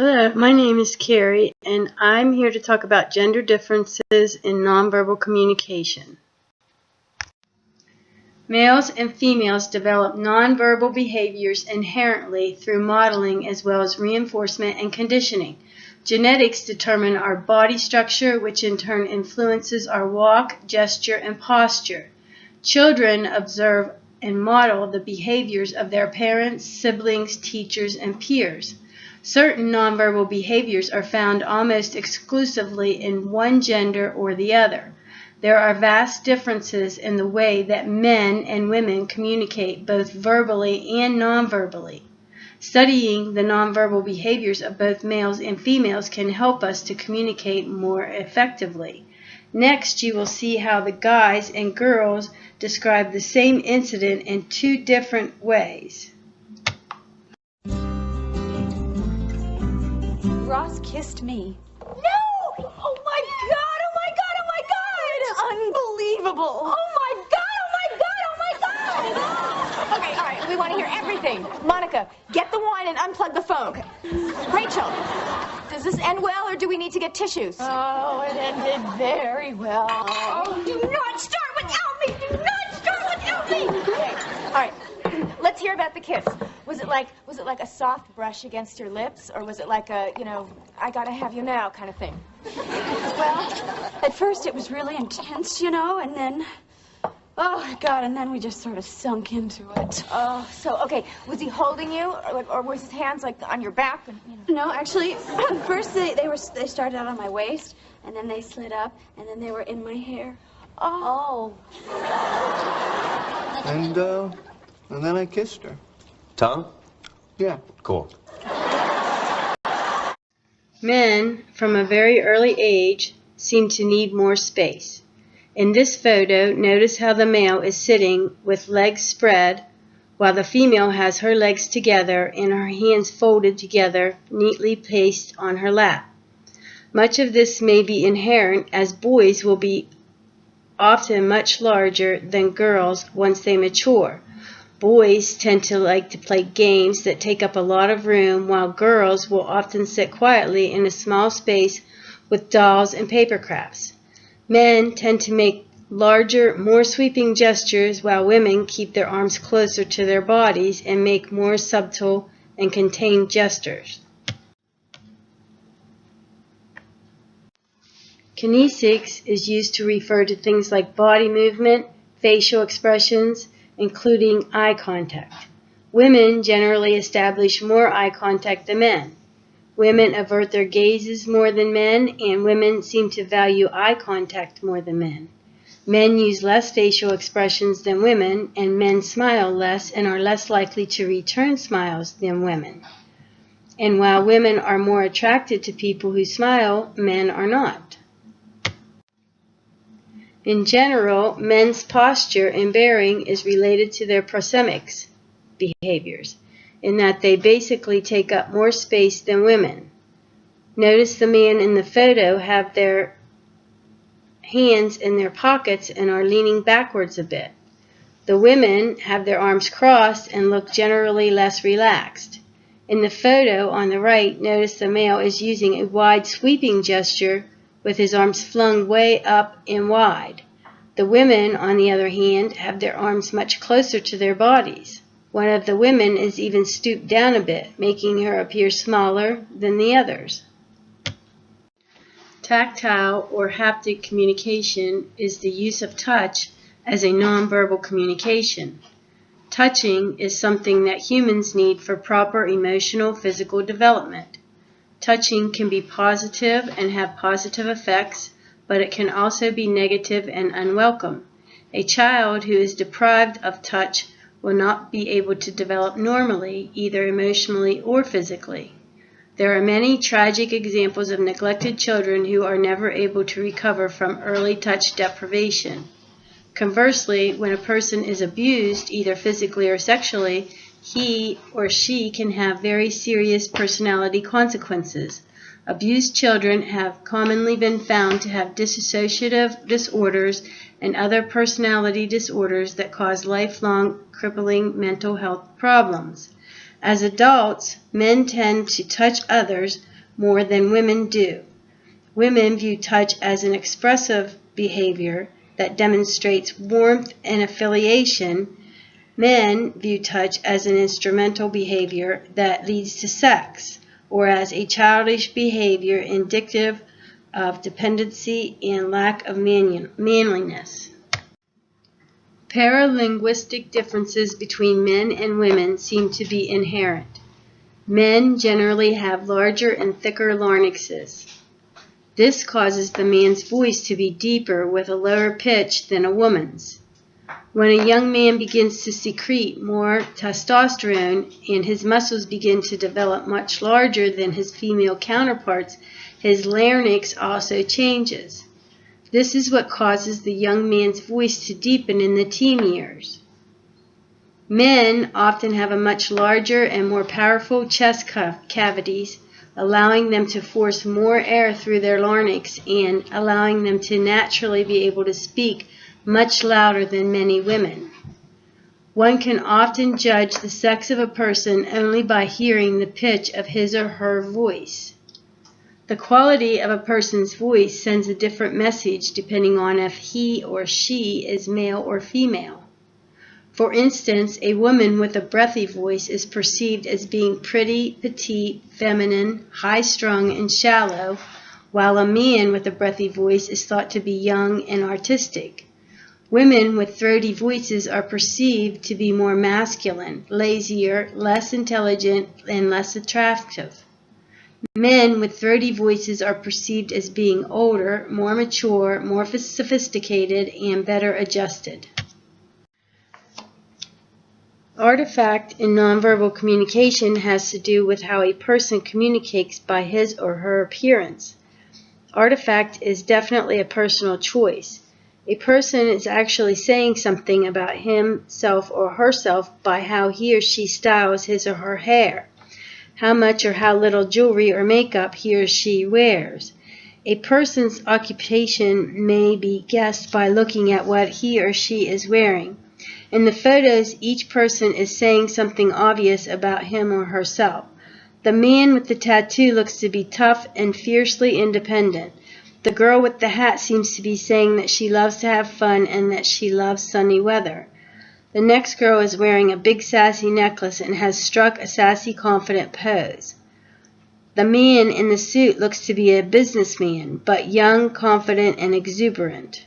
Hello, my name is Carrie, and I'm here to talk about gender differences in nonverbal communication. Males and females develop nonverbal behaviors inherently through modeling as well as reinforcement and conditioning. Genetics determine our body structure, which in turn influences our walk, gesture, and posture. Children observe and model the behaviors of their parents, siblings, teachers, and peers. Certain nonverbal behaviors are found almost exclusively in one gender or the other. There are vast differences in the way that men and women communicate both verbally and nonverbally. Studying the nonverbal behaviors of both males and females can help us to communicate more effectively. Next, you will see how the guys and girls describe the same incident in two different ways. Ross kissed me. No! Oh my God! Oh my God! Oh my God! Unbelievable! Oh my God! Oh my God! Oh my God! Okay, all right, we want to hear everything. Monica, get the wine and unplug the phone. Okay. Rachel, does this end well or do we need to get tissues? Oh, it ended very well. Oh, do not start without me! Do not start without me! Okay, all right. Let's hear about the kiss. Was it like a soft brush against your lips, or was it like a, I gotta have you now kind of thing? Well, at first it was really intense, and then, oh God, and then we just sort of sunk into it. Oh, so, okay, was he holding you, or was his hands like on your back? And, No, actually, first they started out on my waist, and then they slid up, and then they were in my hair. Oh. And then I kissed her. Tongue? Yeah. Cool. Men, from a very early age, seem to need more space. In this photo, notice how the male is sitting with legs spread, while the female has her legs together and her hands folded together, neatly placed on her lap. Much of this may be inherent, as boys will be often much larger than girls once they mature. Boys tend to like to play games that take up a lot of room, while girls will often sit quietly in a small space with dolls and paper crafts. Men tend to make larger, more sweeping gestures, while women keep their arms closer to their bodies and make more subtle and contained gestures. Kinesics is used to refer to things like body movement, facial expressions, including eye contact. Women generally establish more eye contact than men. Women avert their gazes more than men, and women seem to value eye contact more than men. Men use less facial expressions than women, and men smile less and are less likely to return smiles than women. And while women are more attracted to people who smile, men are not. In general, men's posture and bearing is related to their proxemics behaviors, in that they basically take up more space than women. Notice the man in the photo have their hands in their pockets and are leaning backwards a bit. The women have their arms crossed and look generally less relaxed. In the photo on the right, notice the male is using a wide sweeping gesture with his arms flung way up and wide. The women, on the other hand, have their arms much closer to their bodies. One of the women is even stooped down a bit, making her appear smaller than the others. Tactile or haptic communication is the use of touch as a nonverbal communication. Touching is something that humans need for proper emotional physical development. Touching can be positive and have positive effects, but it can also be negative and unwelcome. A child who is deprived of touch will not be able to develop normally, either emotionally or physically. There are many tragic examples of neglected children who are never able to recover from early touch deprivation. Conversely, when a person is abused, either physically or sexually, he or she can have very serious personality consequences. Abused children have commonly been found to have dissociative disorders and other personality disorders that cause lifelong crippling mental health problems. As adults, men tend to touch others more than women do. Women view touch as an expressive behavior that demonstrates warmth and affiliation. Men view touch as an instrumental behavior that leads to sex, or as a childish behavior indicative of dependency and lack of manliness. Paralinguistic differences between men and women seem to be inherent. Men generally have larger and thicker larynxes. This causes the man's voice to be deeper with a lower pitch than a woman's. When a young man begins to secrete more testosterone and his muscles begin to develop much larger than his female counterparts, his larynx also changes. This is what causes the young man's voice to deepen in the teen years. Men often have a much larger and more powerful chest cavities, allowing them to force more air through their larynx and allowing them to naturally be able to speak much louder than many women. One can often judge the sex of a person only by hearing the pitch of his or her voice. The quality of a person's voice sends a different message depending on if he or she is male or female. For instance, a woman with a breathy voice is perceived as being pretty, petite, feminine, high-strung, and shallow, while a man with a breathy voice is thought to be young and artistic. Women with throaty voices are perceived to be more masculine, lazier, less intelligent, and less attractive. Men with throaty voices are perceived as being older, more mature, more sophisticated, and better adjusted. Artifact in nonverbal communication has to do with how a person communicates by his or her appearance. Artifact is definitely a personal choice. A person is actually saying something about himself or herself by how he or she styles his or her hair, how much or how little jewelry or makeup he or she wears. A person's occupation may be guessed by looking at what he or she is wearing. In the photos, each person is saying something obvious about him or herself. The man with the tattoo looks to be tough and fiercely independent. The girl with the hat seems to be saying that she loves to have fun and that she loves sunny weather. The next girl is wearing a big sassy necklace and has struck a sassy, confident pose. The man in the suit looks to be a businessman, but young, confident, and exuberant.